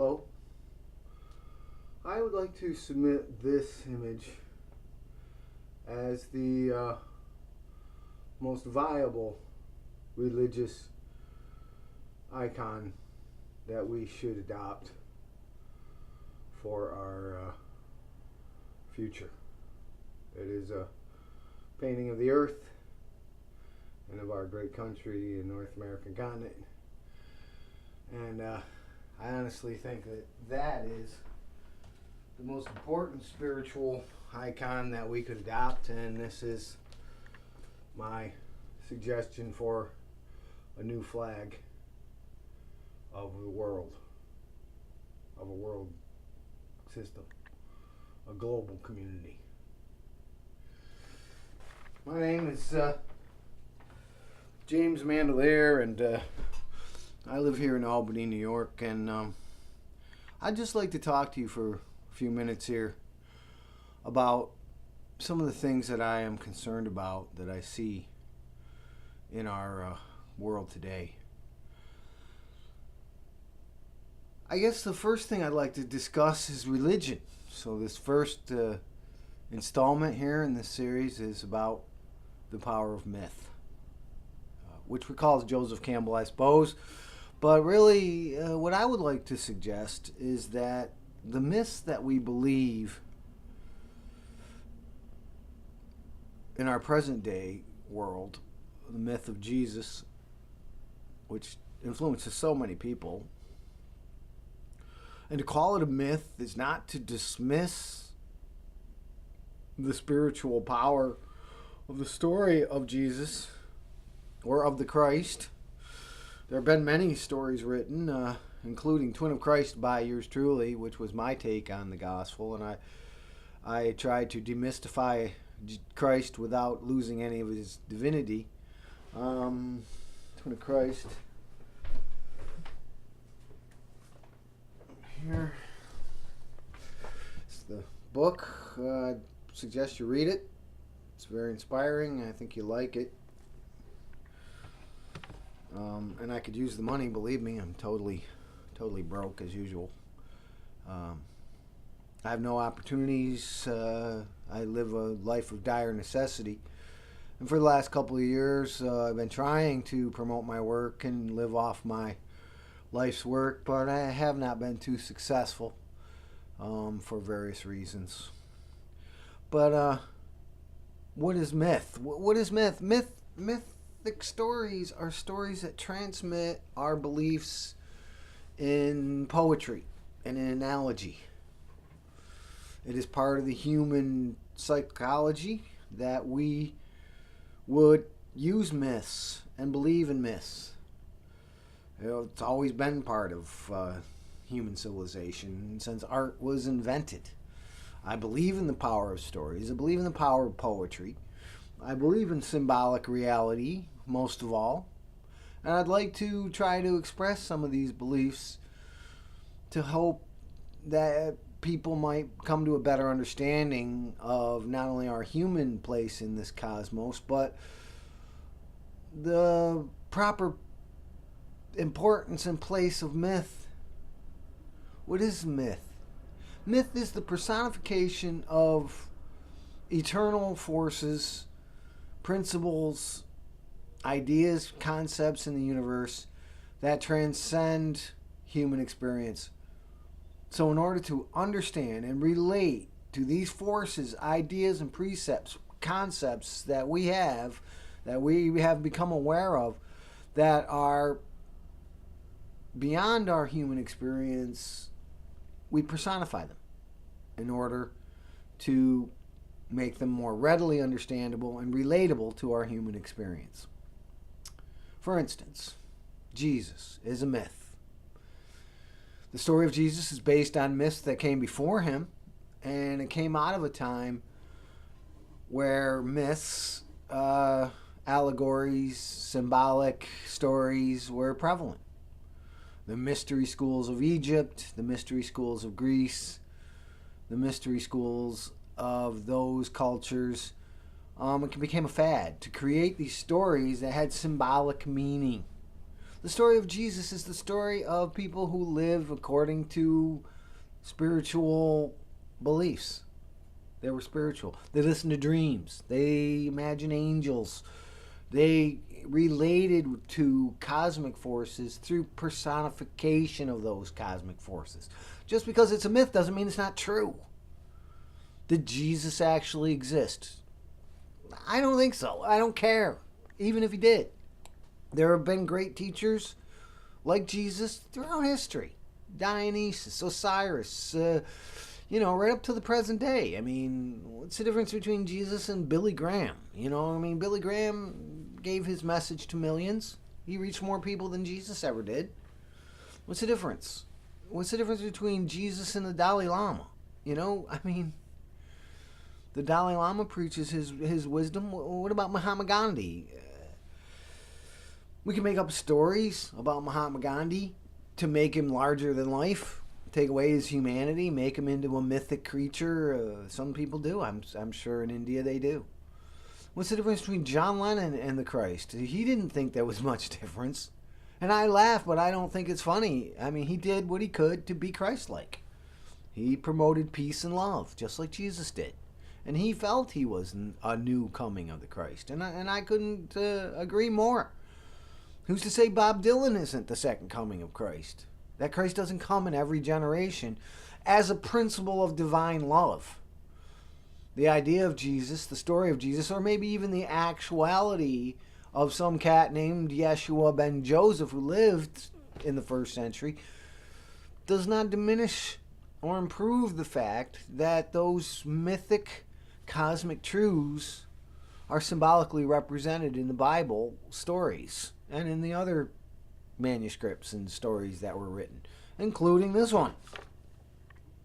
Hello. I would like to submit this image as the most viable religious icon that we should adopt for our future. It is a painting of the earth and of our great country and North American continent. And I honestly think that that is the most important spiritual icon that we could adopt, and this is my suggestion for a new flag of the world, of a world system, a global community. My name is James Mandolare, and I live here in Albany, New York, and I'd just like to talk to you for a few minutes here about some of the things that I am concerned about that I see in our world today. I guess the first thing I'd like to discuss is religion. So this first installment here in this series is about the power of myth, which recalls Joseph Campbell, I suppose. But really, what I would like to suggest is that the myths that we believe in our present day world, the myth of Jesus, which influences so many people, and to call it a myth is not to dismiss the spiritual power of the story of Jesus or of the Christ. There have been many stories written, including Twin of Christ by yours truly, which was my take on the gospel, and I tried to demystify Christ without losing any of his divinity. Twin of Christ. Here. It's the book. I suggest you read it. It's very inspiring. I think you like it. And I could use the money, believe me. I'm totally broke as usual. I have no opportunities. I live a life of dire necessity. And for the last couple of years, I've been trying to promote my work and live off my life's work, but I have not been too successful for various reasons. But what is myth? What is myth? Mythic stories are stories that transmit our beliefs in poetry and in analogy. It is part of the human psychology that we would use myths and believe in myths. It's always been part of human civilization since art was invented. I believe in the power of stories. I believe in the power of poetry. I believe in symbolic reality, most of all. And I'd like to try to express some of these beliefs to hope that people might come to a better understanding of not only our human place in this cosmos, but the proper importance and place of myth. What is myth? Myth is the personification of eternal forces, principles, ideas, concepts in the universe that transcend human experience. So in order to understand and relate to these forces, ideas, and precepts, concepts that we have become aware of, that are beyond our human experience, we personify them in order to make them more readily understandable and relatable to our human experience. For instance, Jesus is a myth. The story of Jesus is based on myths that came before him, and it came out of a time where myths, allegories, symbolic stories were prevalent. The mystery schools of Egypt, the mystery schools of Greece, the mystery schools of those cultures, it became a fad to create these stories that had symbolic meaning. The story of Jesus is the story of people who live according to spiritual beliefs. They were spiritual. They listened to dreams. They imagined angels. They related to cosmic forces through personification of those cosmic forces. Just because it's a myth doesn't mean it's not true. Did Jesus actually exist? I don't think so. I don't care. Even if he did. There have been great teachers like Jesus throughout history. Dionysus, Osiris, right up to the present day. I mean, what's the difference between Jesus and Billy Graham? Billy Graham gave his message to millions. He reached more people than Jesus ever did. What's the difference? What's the difference between Jesus and the Dalai Lama? The Dalai Lama preaches his wisdom. What about Mahatma Gandhi? We can make up stories about Mahatma Gandhi to make him larger than life, take away his humanity, make him into a mythic creature. Some people do. I'm sure in India they do. What's the difference between John Lennon and the Christ? He didn't think there was much difference. And I laugh, but I don't think it's funny. He did what he could to be Christ-like. He promoted peace and love, just like Jesus did. And he felt he was a new coming of the Christ. And I couldn't agree more. Who's to say Bob Dylan isn't the second coming of Christ? That Christ doesn't come in every generation as a principle of divine love. The idea of Jesus, the story of Jesus, or maybe even the actuality of some cat named Yeshua ben Joseph who lived in the first century, does not diminish or improve the fact that those mythic cosmic truths are symbolically represented in the Bible stories and in the other manuscripts and stories that were written, including this one,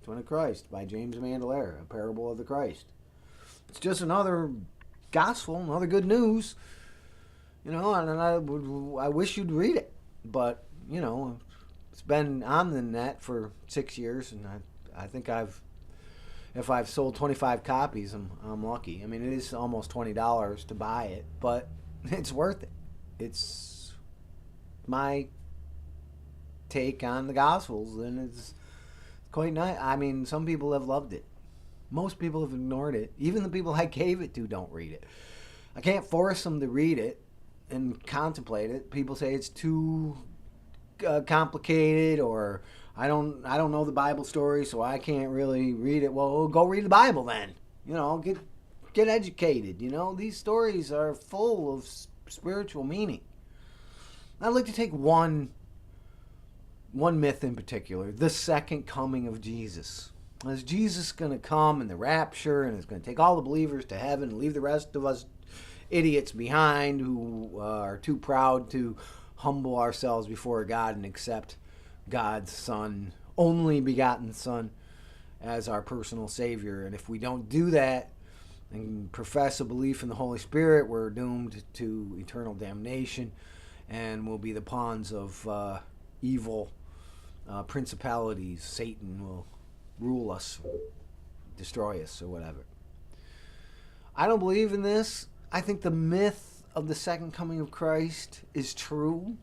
Twin of Christ by James Mandolare, a parable of the Christ. It's just another gospel, another good news, and I wish you'd read it, but it's been on the net for 6 years, and I think if I've sold 25 copies, I'm lucky. It is almost $20 to buy it, but it's worth it. It's my take on the Gospels, and it's quite nice. Some people have loved it. Most people have ignored it. Even the people I gave it to don't read it. I can't force them to read it and contemplate it. People say it's too complicated, or I don't know the Bible story, so I can't really read it. Well, go read the Bible then. Get educated. These stories are full of spiritual meaning. I'd like to take one myth in particular, the second coming of Jesus. Is Jesus going to come in the rapture and is going to take all the believers to heaven and leave the rest of us idiots behind who are too proud to humble ourselves before God and accept God's Son, only begotten Son, as our personal Savior? And if we don't do that and profess a belief in the Holy Spirit, we're doomed to eternal damnation and will be the pawns of evil principalities. Satan will rule us, destroy us, or whatever. I don't believe in this. I think the myth of the second coming of Christ is true.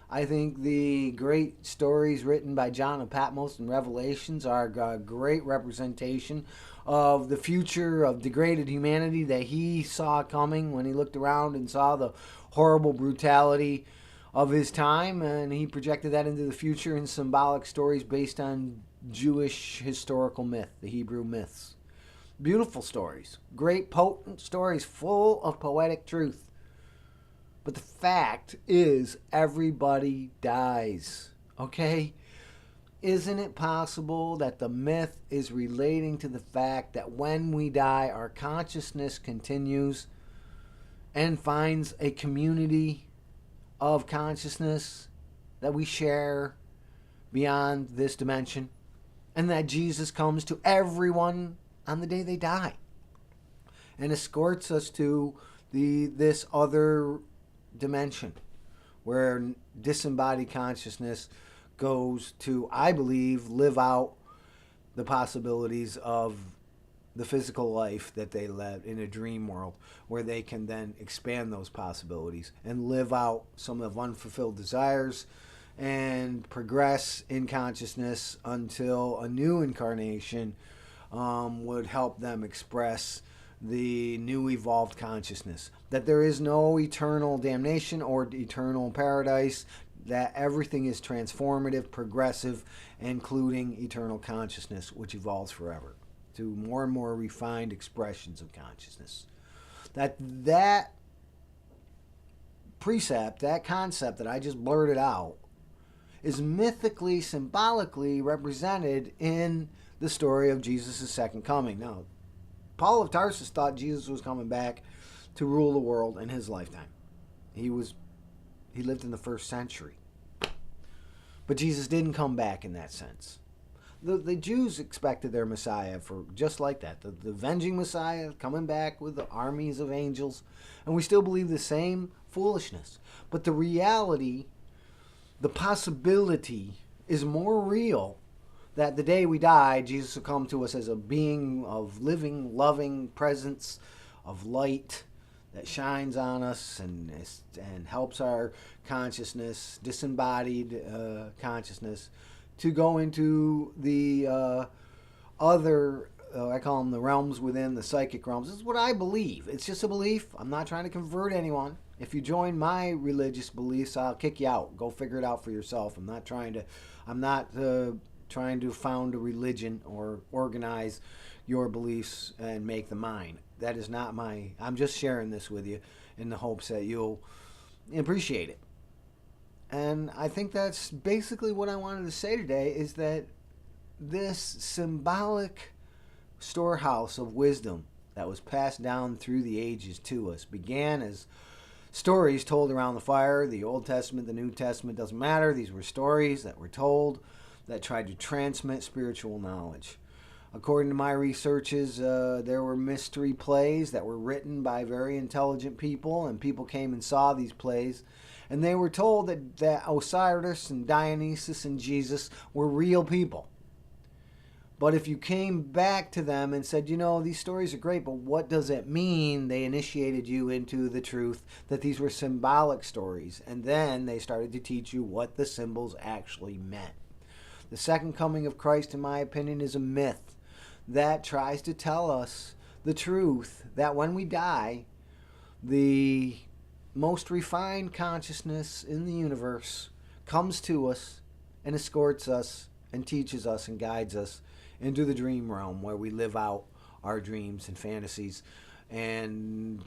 I think the great stories written by John of Patmos and Revelations are a great representation of the future of degraded humanity that he saw coming when he looked around and saw the horrible brutality of his time, and he projected that into the future in symbolic stories based on Jewish historical myth, the Hebrew myths. Beautiful stories, great potent stories full of poetic truth. But the fact is, everybody dies, okay? Isn't it possible that the myth is relating to the fact that when we die, our consciousness continues and finds a community of consciousness that we share beyond this dimension, and that Jesus comes to everyone on the day they die and escorts us to this other dimension where disembodied consciousness goes to, I believe, live out the possibilities of the physical life that they led in a dream world, where they can then expand those possibilities and live out some of unfulfilled desires and progress in consciousness until a new incarnation would help them express the new evolved consciousness. That there is no eternal damnation or eternal paradise, that everything is transformative, progressive, including eternal consciousness, which evolves forever to more and more refined expressions of consciousness. That precept, that concept that I just blurted out, is mythically, symbolically represented in the story of Jesus' second coming. Now, Paul of Tarsus thought Jesus was coming back to rule the world in his lifetime. He lived in the 1st century. But Jesus didn't come back in that sense. The Jews expected their Messiah for just like that. The avenging Messiah coming back with the armies of angels. And we still believe the same foolishness. But the reality, the possibility, is more real that the day we die, Jesus will come to us as a being of living, loving presence, of light that shines on us and helps our consciousness, disembodied consciousness, to go into the other, I call them the realms within the psychic realms. This is what I believe. It's just a belief. I'm not trying to convert anyone. If you join my religious beliefs, I'll kick you out. Go figure it out for yourself. I'm not trying to found a religion or organize your beliefs and make them mine. That is not I'm just sharing this with you in the hopes that you'll appreciate it. And I think that's basically what I wanted to say today, is that this symbolic storehouse of wisdom that was passed down through the ages to us began as stories told around the fire. The Old Testament, the New Testament, doesn't matter. These were stories that were told that tried to transmit spiritual knowledge. According to my researches, there were mystery plays that were written by very intelligent people, and people came and saw these plays, and they were told that Osiris and Dionysus and Jesus were real people. But if you came back to them and said, these stories are great, but what does it mean? They initiated you into the truth that these were symbolic stories, and then they started to teach you what the symbols actually meant. The second coming of Christ, in my opinion, is a myth that tries to tell us the truth that when we die, the most refined consciousness in the universe comes to us and escorts us and teaches us and guides us into the dream realm, where we live out our dreams and fantasies and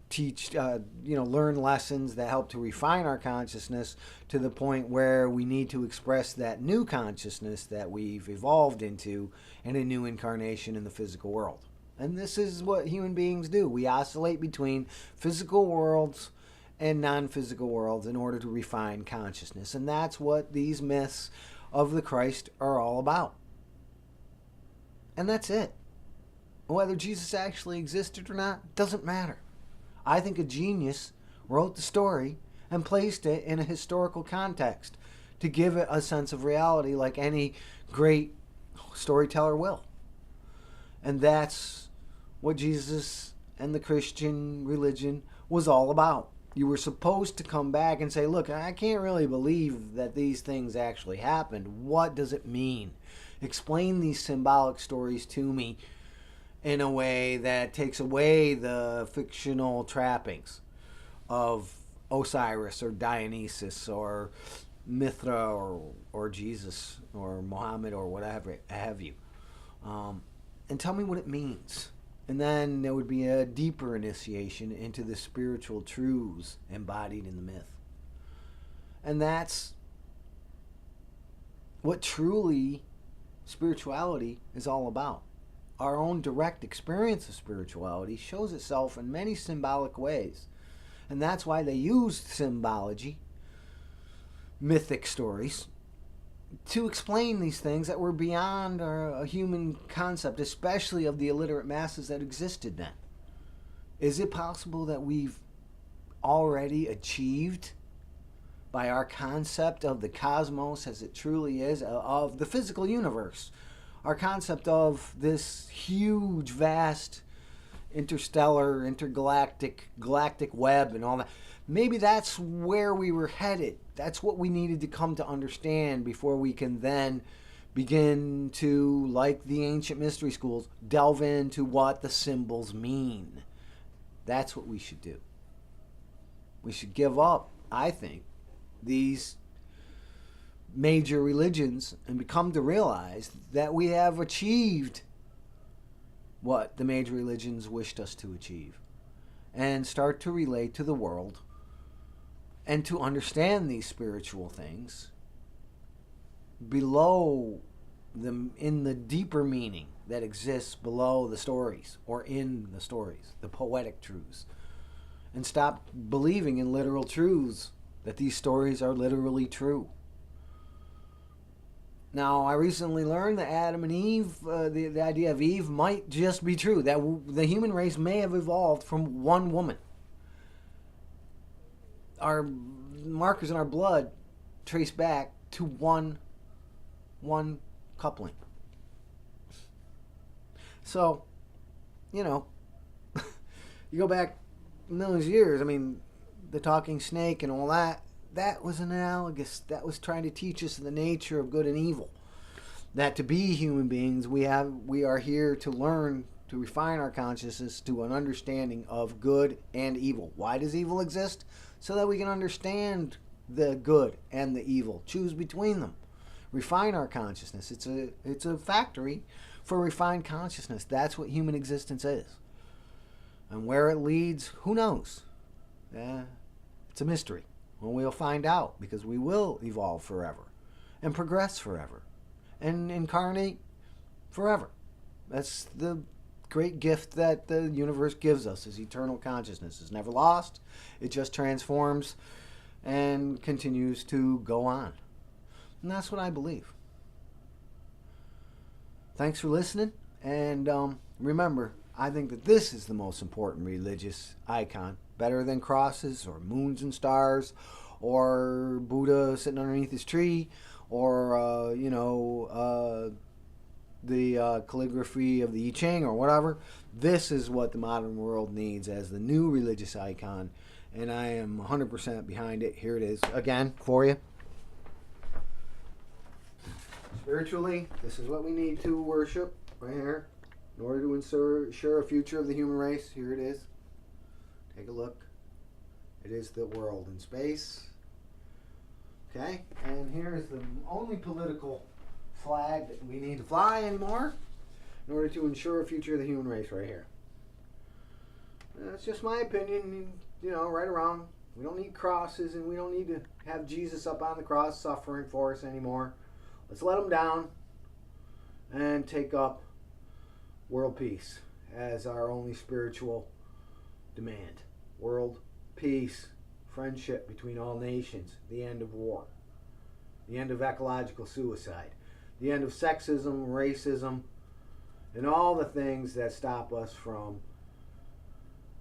teach, learn lessons that help to refine our consciousness to the point where we need to express that new consciousness that we've evolved into in a new incarnation in the physical world. And this is what human beings do. We oscillate between physical worlds and non-physical worlds in order to refine consciousness. And that's what these myths of the Christ are all about. And that's it. Whether Jesus actually existed or not doesn't matter. I think a genius wrote the story and placed it in a historical context to give it a sense of reality, like any great storyteller will. And that's what Jesus and the Christian religion was all about. You were supposed to come back and say, look, I can't really believe that these things actually happened. What does it mean? Explain these symbolic stories to me in a way that takes away the fictional trappings of Osiris or Dionysus or Mithra or Jesus or Muhammad or whatever have you. And tell me what it means. And then there would be a deeper initiation into the spiritual truths embodied in the myth. And that's what truly spirituality is all about. Our own direct experience of spirituality shows itself in many symbolic ways. And that's why they used symbology, mythic stories, to explain these things that were beyond a human concept, especially of the illiterate masses that existed then. Is it possible that we've already achieved, by our concept of the cosmos as it truly is, of the physical universe, our concept of this huge, vast, interstellar, galactic web and all that. Maybe that's where we were headed. That's what we needed to come to understand before we can then begin to, like the ancient mystery schools, delve into what the symbols mean. That's what we should do. We should give up, I think, these major religions and become to realize that we have achieved what the major religions wished us to achieve, and start to relate to the world and to understand these spiritual things below them, in the deeper meaning that exists below the stories or in the stories, the poetic truths, and stop believing in literal truths, that these stories are literally true. Now, I recently learned that Adam and Eve, the idea of Eve might just be true, that the human race may have evolved from one woman. Our markers in our blood trace back to one coupling. So, you go back millions of years. I mean, the talking snake and all that, that was an analogous. That was trying to teach us the nature of good and evil. That to be human beings, we are here to learn, to refine our consciousness to an understanding of good and evil. Why does evil exist? So that we can understand the good and the evil, choose between them, refine our consciousness. It's a factory for refined consciousness. That's what human existence is. And where it leads, who knows? It's a mystery. Well, we'll find out, because we will evolve forever and progress forever and incarnate forever. That's the great gift that the universe gives us, is eternal consciousness. It's never lost. It just transforms and continues to go on. And that's what I believe. Thanks for listening. And remember, I think that this is the most important religious icon, better than crosses or moons and stars or Buddha sitting underneath his tree or, the calligraphy of the I Ching or whatever. This is what the modern world needs as the new religious icon, and I am 100% behind it. Here it is again for you. Spiritually, this is what we need to worship right here in order to ensure a future of the human race. Here it is. Take a look. It is the world in space. Okay, and here is the only political flag that we need to fly anymore in order to ensure a future of the human race right here. That's just my opinion, right or wrong. We don't need crosses, and we don't need to have Jesus up on the cross suffering for us anymore. Let's let him down and take up world peace as our only spiritual demand. World peace, friendship between all nations, the end of war, the end of ecological suicide, the end of sexism, racism, and all the things that stop us from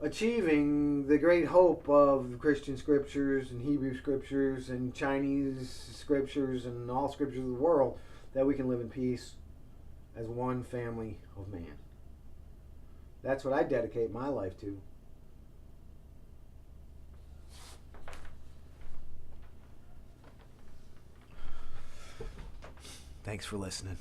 achieving the great hope of Christian scriptures and Hebrew scriptures and Chinese scriptures and all scriptures of the world, that we can live in peace as one family of man. That's what I dedicate my life to. Thanks for listening.